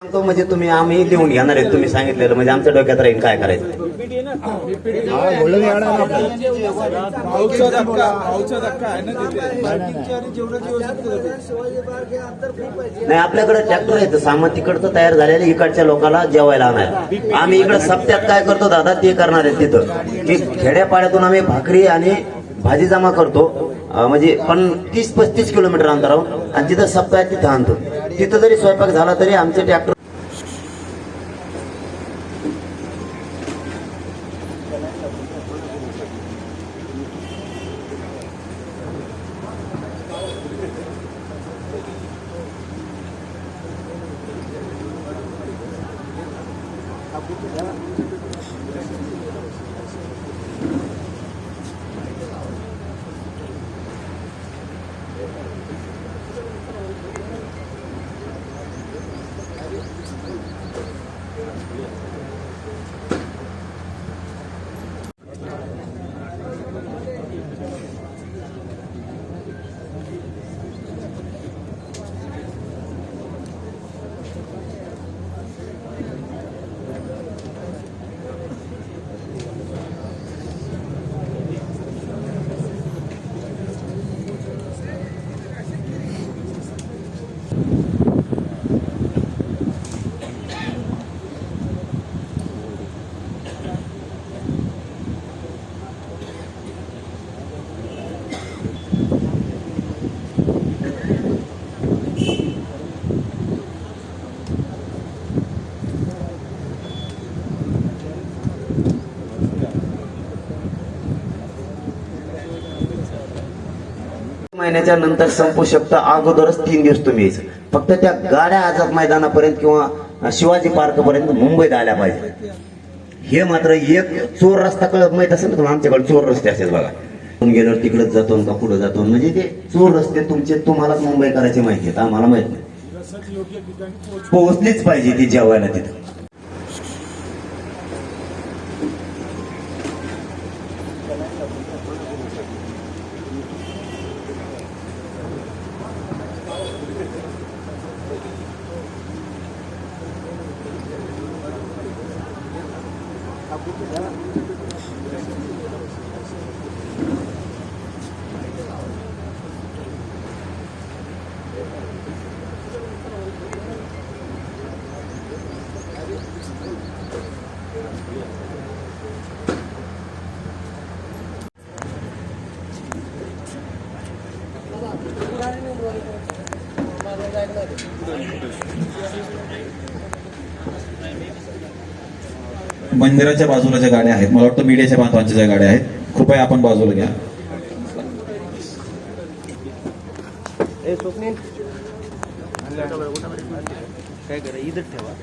तो म्हणजे तुम्ही आम्ही लिहून घेणार आहे तुम्ही सांगितलेलं म्हणजे आमच्या डोक्यात राहील काय करायचं. नाही आपल्याकडे ट्रॅक्टर आहे सामान तिकडचं तयार झालेलं इकडच्या लोकांना जेवायला आणायला. आम्ही इकडे सप्त्यात काय करतो दादा ते करणार आहे तिथं की खेड्यापाड्यातून आम्ही भाकरी आणि भाजी जमा करतो म्हणजे पण 30-35 किलोमीटर अंतरावर आणि तिथं सप्ताहात तिथं आणतो. तिथं जरी स्वयंपाक झाला तरी आमचे ट्रॅक्टर महिन्याच्या नंतर संपू शकतं. अगोदरच 3 दिवस तुम्ही यायचं. फक्त त्या गाड्या आझाद मैदानापर्यंत किंवा शिवाजी पार्क पर्यंत मुंबईत आल्या पाहिजे. हे मात्र एक चोर रस्ता कळत माहित असेल ना तुम्हाला आमच्याकडे चोर रस्ते असेल बघा. गेल्यावर तिकडच जातो का पुढे जातो म्हणजे ते चोर रस्ते तुमचे तुम्हालाच मुंबई करायची माहिती आहेत आम्हाला माहित नाही. पोहोचलीच पाहिजे ती जेवायला तिथं. मंदिराच्या बाजूला ज्या गाड्या आहेत मला वाटतं मीडियाच्या बांधवांच्या ज्या गाड्या आहेत कृपया आपण बाजूला घ्या. काय करा इथं ठेवा.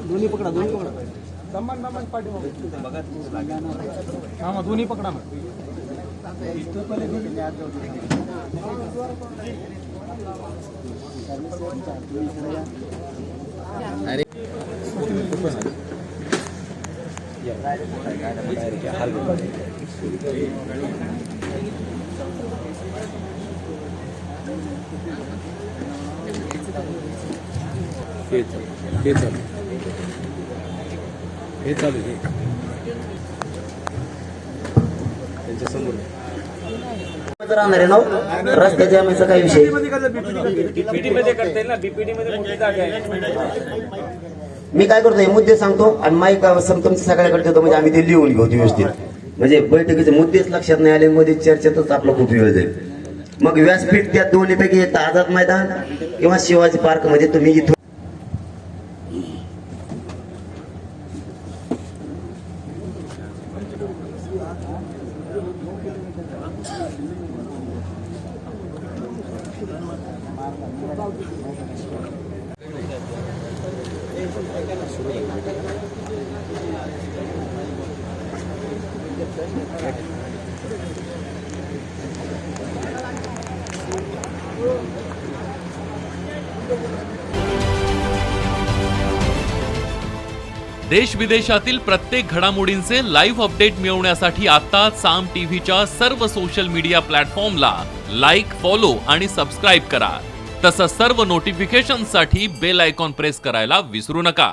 दोन्ही पकडा दमान पाठी बघा दोन्ही पकडा अरे हे चालू त्यांच्या समोर राहणार आहे ना रस्त्याच्या आम्ही काही विषय मी काय करतो हे मुद्दे सांगतो आणि माईक तुमच्या सगळ्याकडे देतो म्हणजे आम्ही ते लिहून घेऊ व्यवस्थित म्हणजे बैठकीचे मुद्देच लक्षात नाही आले मध्ये चर्चेतच आपला खूप वेळ जाईल. मग व्यासपीठ त्या दोन्हीपैकी एक आझाद मैदान किंवा शिवाजी पार्क मध्ये तुम्ही इथून सुरू झाली. देश विदेशातील प्रत्येक घडामोडींचे लाईव्ह अपडेट मिळवण्यासाठी आता साम टीव्हीच्या सर्व सोशल मीडिया प्लॅटफॉर्मला लाईक, फॉलो आणि सबस्क्राईब करा. तसंच सर्व नोटिफिकेशनसाठी बेल आयकॉन प्रेस करायला विसरू नका.